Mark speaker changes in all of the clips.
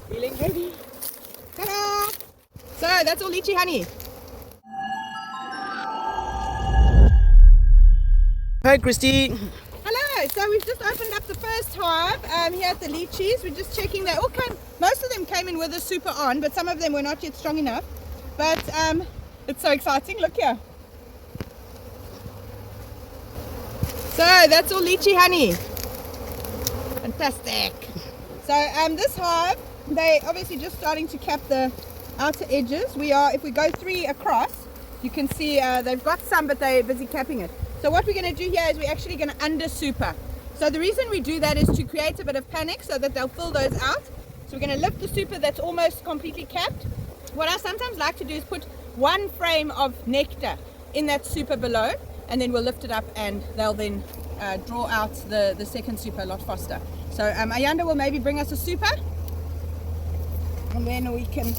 Speaker 1: Feeling heavy. Ta-da! So that's all Litchi Honey.
Speaker 2: Hi, Kristie.
Speaker 1: Hello. So we've just opened up the first hive here at the Litchis. We're just checking. They all came. Most of them came in with a super on, but some of them were not yet strong enough. But it's so exciting. Look here. So that's all Litchi Honey. Fantastic. So this hive, they obviously just starting to cap the outer edges. If we go 3 across, you can see they've got some, but they're busy capping it. So what we're going to do here is we're actually going to under super. So the reason we do that is to create a bit of panic so that they'll fill those out. So we're going to lift the super that's almost completely capped. What I sometimes like to do is put 1 frame of nectar in that super below, and then we'll lift it up and they'll then draw out the second super a lot faster. So Ayanda will maybe bring us a super, and then we can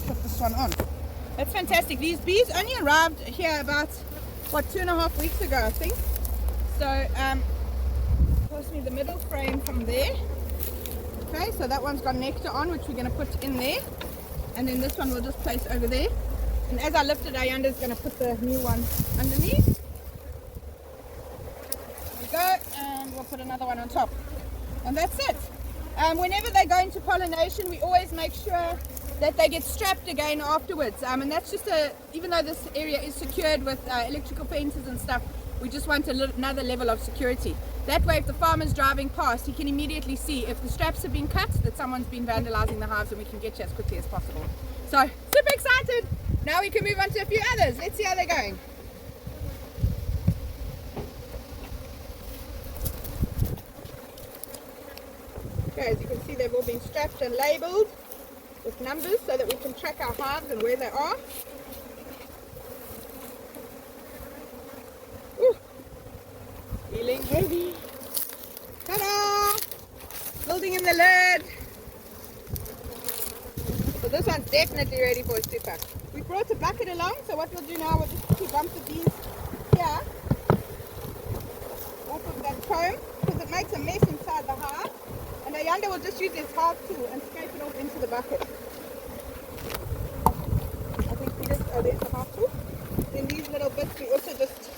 Speaker 1: put this one on. That's fantastic. These bees only arrived here about, 2.5 weeks ago, I think. So pass me the middle frame from there. Okay, so that one's got nectar on, which we're going to put in there, and then this one we'll just place over there. And as I lift it, Ayanda's going to put the new one underneath. There we go, and we'll put another one on top. And that's it. Whenever they go into pollination, we always make sure that they get strapped again afterwards. And that's just even though this area is secured with electrical fences and stuff, we just want another level of security. That way, if the farmer's driving past, he can immediately see if the straps have been cut, that someone's been vandalizing the hives, and we can get you as quickly as possible. So, super excited! Now we can move on to a few others. Let's see how they're going. Okay, as you can see, they've all been strapped and labelled with numbers so that we can track our hives and where they are. Ooh. Feeling heavy. Ta-da! Building in the lid. So this one's definitely ready for a super. We brought a bucket along, so what we'll do now, we'll just keep bumps of these here off of that comb, because it makes a mess inside the hive. And Ayanda will just use his half tool and scrape it off into the bucket. I think we just, there's the half tool. Then these little bits, we also just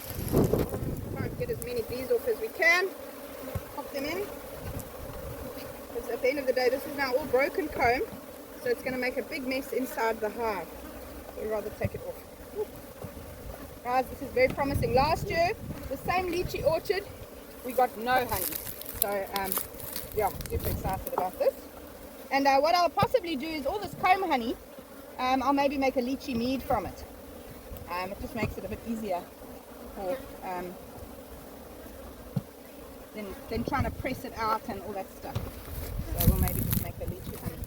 Speaker 1: try and get as many bees off as we can. Pop them in. Because at the end of the day, this is now all broken comb, so it's going to make a big mess inside the hive. So we'd rather take it off. Guys, this is very promising. Last year, the same lychee orchard, we got no honey. So, yeah, super excited about this. And what I'll possibly do is all this comb honey, I'll maybe make a lychee mead from it. It just makes it a bit easier for than trying to press it out and all that stuff. So we'll maybe just make the lychee honey.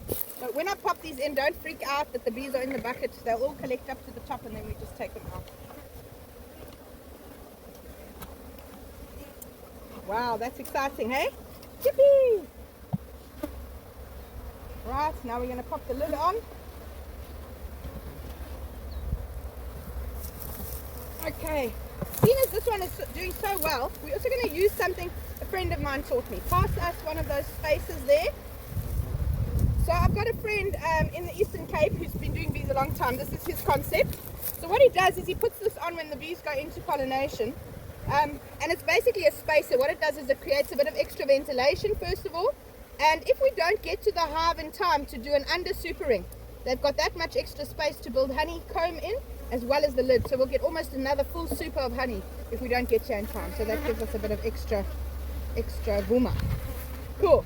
Speaker 1: But when I pop these in, don't freak out that the bees are in the bucket. They'll all collect up to the top and then we just take them out. Wow, that's exciting, hey? Yippee! Right, now we're going to pop the lid on. Okay, seeing as this one is doing so well, we're also going to use something a friend of mine taught me. Pass us one of those spaces there. So I've got a friend in the Eastern Cape who's been doing bees a long time. This is his concept. So what he does is he puts this on when the bees go into pollination. And it's basically a spacer. What it does is it creates a bit of extra ventilation first of all, and if we don't get to the hive in time to do an under supering, they've got that much extra space to build honeycomb in as well as the lid, so we'll get almost another full super of honey if we don't get here in time. So that gives us a bit of extra wooma. Cool.